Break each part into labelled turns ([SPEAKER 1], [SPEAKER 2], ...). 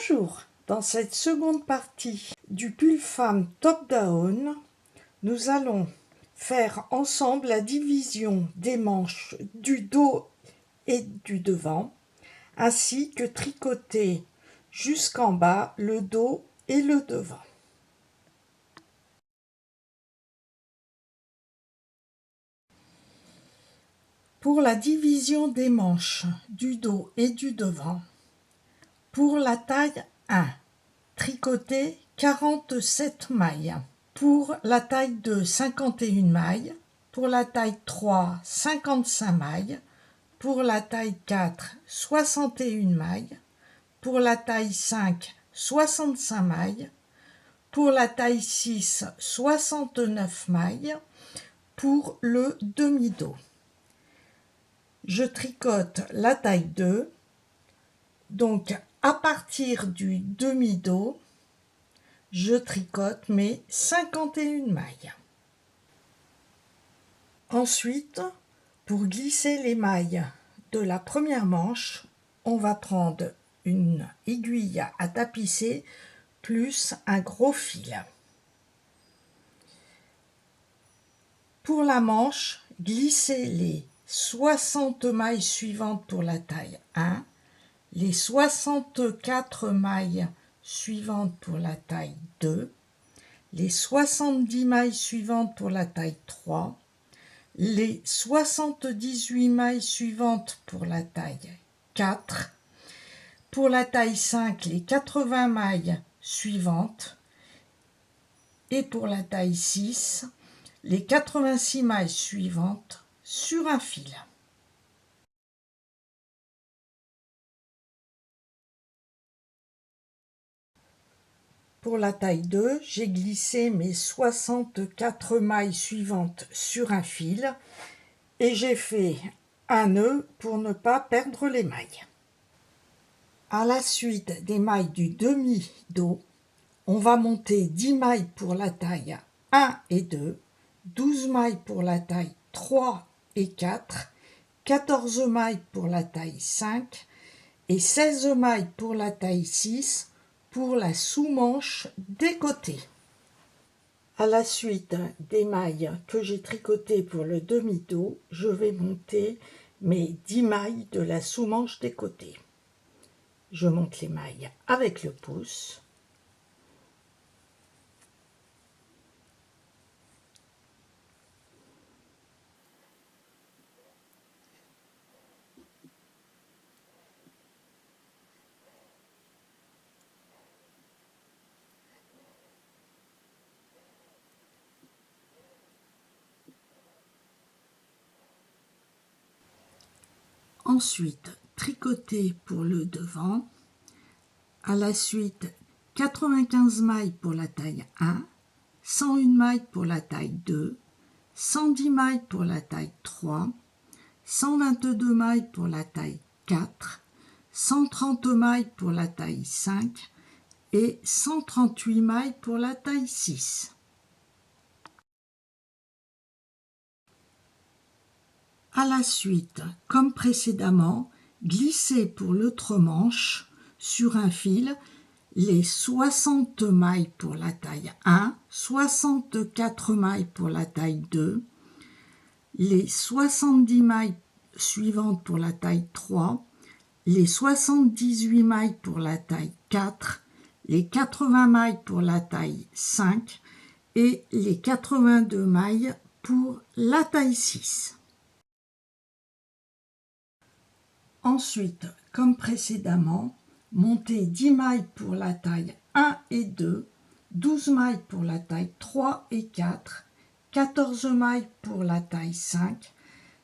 [SPEAKER 1] Bonjour, dans cette seconde partie du pull femme top down, nous allons faire ensemble la division des manches du dos et du devant, ainsi que tricoter jusqu'en bas le dos et le devant. Pour la division des manches du dos et du devant, pour la taille 1, tricoter 47 mailles. Pour la taille 2, 51 mailles. Pour la taille 3, 55 mailles. Pour la taille 4, 61 mailles. Pour la taille 5, 65 mailles. Pour la taille 6, 69 mailles. Pour le demi-dos. Je tricote la taille 2. Donc, à partir du demi-dos, je tricote mes 51 mailles. Ensuite, pour glisser les mailles de la première manche, on va prendre une aiguille à tapisser plus un gros fil. Pour la manche, glissez les 60 mailles suivantes pour la taille 1, les 64 mailles suivantes pour la taille 2, les 70 mailles suivantes pour la taille 3, les 78 mailles suivantes pour la taille 4, pour la taille 5, les 80 mailles suivantes, et pour la taille 6, les 86 mailles suivantes sur un fil. Pour la taille 2, j'ai glissé mes 64 mailles suivantes sur un fil et j'ai fait un nœud pour ne pas perdre les mailles. À la suite des mailles du demi-dos, on va monter 10 mailles pour la taille 1 et 2, 12 mailles pour la taille 3 et 4, 14 mailles pour la taille 5 et 16 mailles pour la taille 6 pour la sous-manche des côtés. À la suite des mailles que j'ai tricotées pour le demi-dos, je vais monter mes 10 mailles de la sous-manche des côtés. Je monte les mailles avec le pouce. Ensuite, tricoter pour le devant. À la suite, 95 mailles pour la taille 1, 101 mailles pour la taille 2, 110 mailles pour la taille 3, 122 mailles pour la taille 4, 130 mailles pour la taille 5 et 138 mailles pour la taille 6. À la suite, comme précédemment, glissez pour l'autre manche sur un fil les 60 mailles pour la taille 1, 64 mailles pour la taille 2, les 70 mailles suivantes pour la taille 3, les 78 mailles pour la taille 4, les 80 mailles pour la taille 5 et les 82 mailles pour la taille 6. Ensuite, comme précédemment, montez 10 mailles pour la taille 1 et 2, 12 mailles pour la taille 3 et 4, 14 mailles pour la taille 5,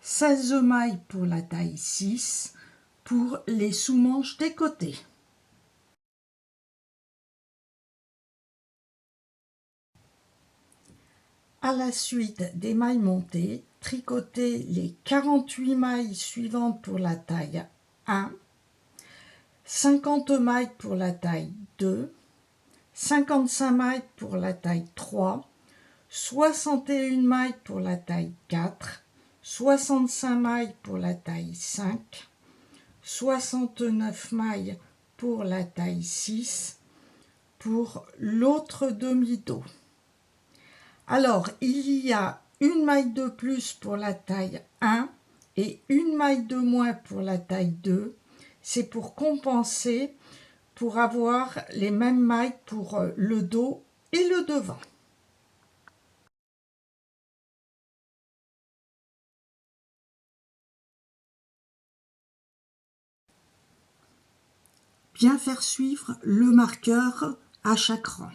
[SPEAKER 1] 16 mailles pour la taille 6, pour les sous-manches des côtés. À la suite des mailles montées, tricotez les 48 mailles suivantes pour la taille 1, 50 mailles pour la taille 2, 55 mailles pour la taille 3, 61 mailles pour la taille 4, 65 mailles pour la taille 5, 69 mailles pour la taille 6 pour l'autre demi-dos. Alors, il y a une maille de plus pour la taille 1 et une maille de moins pour la taille 2. C'est pour compenser, pour avoir les mêmes mailles pour le dos et le devant. Bien faire suivre le marqueur à chaque rang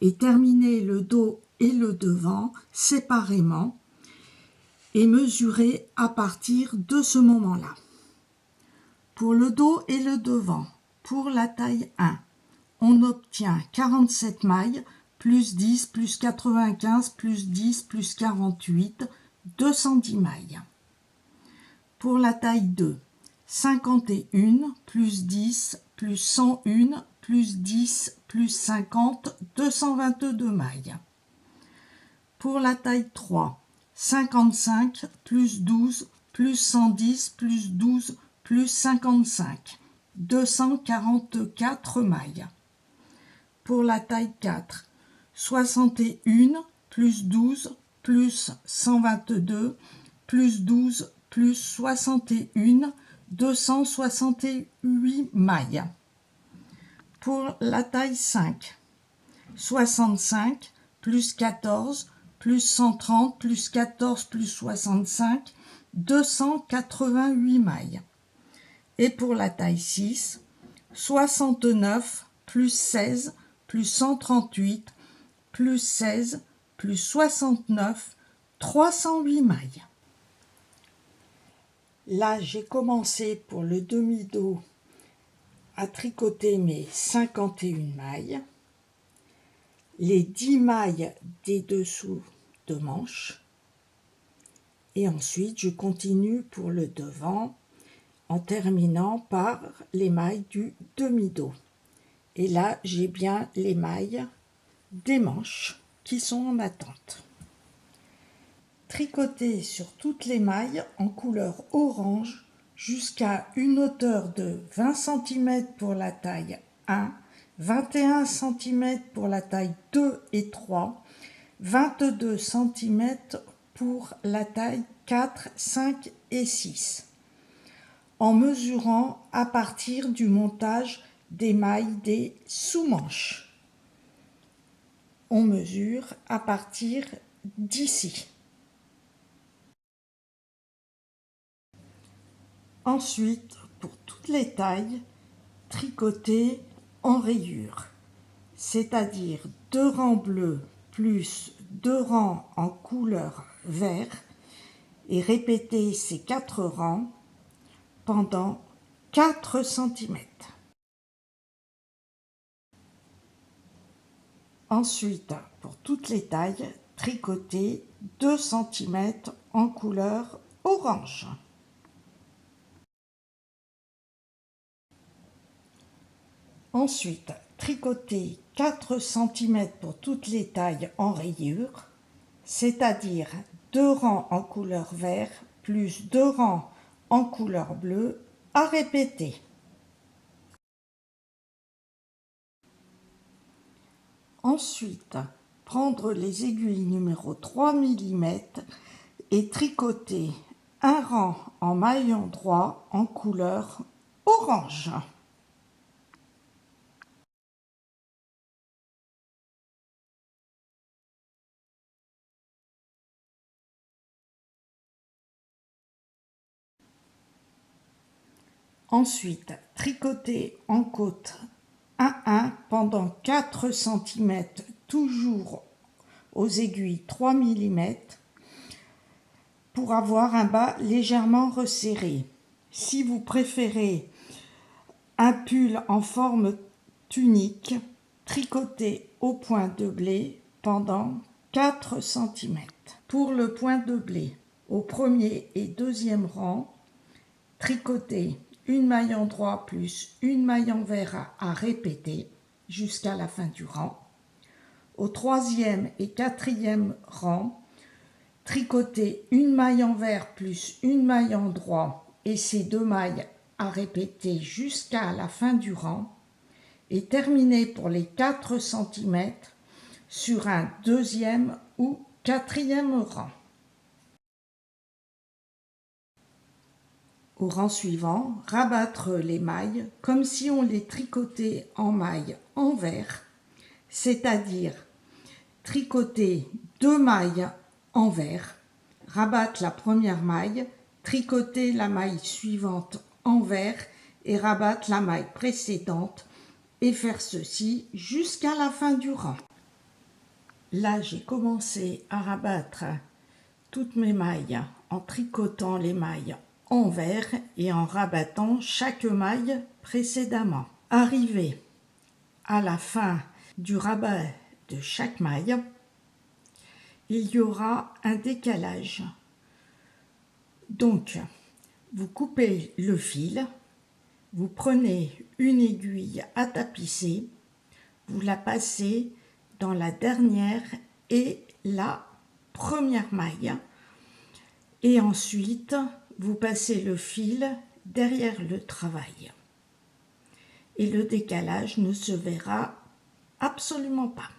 [SPEAKER 1] et terminer le dos et le devant séparément et mesurer à partir de ce moment-là. Pour le dos et le devant, pour la taille 1, on obtient 47 mailles, plus 10, plus 95, plus 10, plus 48, 210 mailles. Pour la taille 2, 51, plus 10, plus 101, plus 10, plus 50, 222 mailles. Pour la taille 3, 55, plus 12, plus 110, plus 12, plus 55, 244 mailles. Pour la taille 4, 61, plus 12, plus 122, plus 12, plus 61, 268 mailles. Pour la taille 5, 65, plus 14, plus 130, plus 14, plus 65, 288 mailles. Et pour la taille 6, 69, plus 16, plus 138, plus 16, plus 69, 308 mailles. Là, j'ai commencé pour le demi-dos à tricoter mes 51 mailles, les 10 mailles des dessous de manches, et ensuite je continue pour le devant en terminant par les mailles du demi-dos. Et là, j'ai bien les mailles des manches qui sont en attente. Tricoter sur toutes les mailles en couleur orange jusqu'à une hauteur de 20 cm pour la taille 1, 21 cm pour la taille 2 et 3, 22 cm pour la taille 4, 5 et 6, en mesurant à partir du montage des mailles des sous-manches. On mesure à partir d'ici. Ensuite, pour toutes les tailles, tricoter en rayures, c'est-à-dire 2 rangs bleus plus 2 rangs en couleur vert, et répéter ces 4 rangs pendant 4 cm. Ensuite, pour toutes les tailles, tricoter 2 cm en couleur orange. Ensuite, tricoter 4 cm pour toutes les tailles en rayures, c'est-à-dire 2 rangs en couleur vert plus 2 rangs en couleur bleue à répéter. Ensuite, prendre les aiguilles numéro 3 mm et tricoter un rang en maillon droit en couleur orange. Ensuite, tricoter en côte 1 pendant 4 cm, toujours aux aiguilles 3 mm, pour avoir un bas légèrement resserré. Si vous préférez un pull en forme tunique, tricotez au point de blé pendant 4 cm. Pour le point de blé, au premier et deuxième rang, tricotez une maille en droit plus une maille envers à répéter jusqu'à la fin du rang. Au troisième et quatrième rang, tricotez une maille envers plus une maille en droit et ces 2 mailles à répéter jusqu'à la fin du rang et terminez pour les 4 cm sur un deuxième ou quatrième rang. Au rang suivant, rabattre les mailles comme si on les tricotait en mailles envers, c'est-à-dire tricoter 2 mailles envers, rabattre la première maille, tricoter la maille suivante envers et rabattre la maille précédente et faire ceci jusqu'à la fin du rang. Là, j'ai commencé à rabattre toutes mes mailles en tricotant les mailles envers et en rabattant chaque maille précédemment. Arrivé à la fin du rabat de chaque maille, il y aura un décalage. Donc, vous coupez le fil, vous prenez une aiguille à tapisser, vous la passez dans la dernière et la première maille et ensuite vous passez le fil derrière le travail et le décalage ne se verra absolument pas.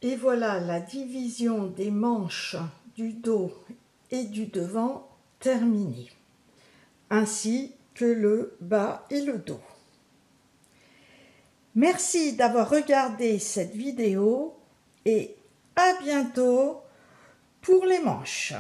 [SPEAKER 1] Et voilà la division des manches du dos et du devant terminée, ainsi que le bas et le dos. Merci d'avoir regardé cette vidéo et à bientôt pour les manches.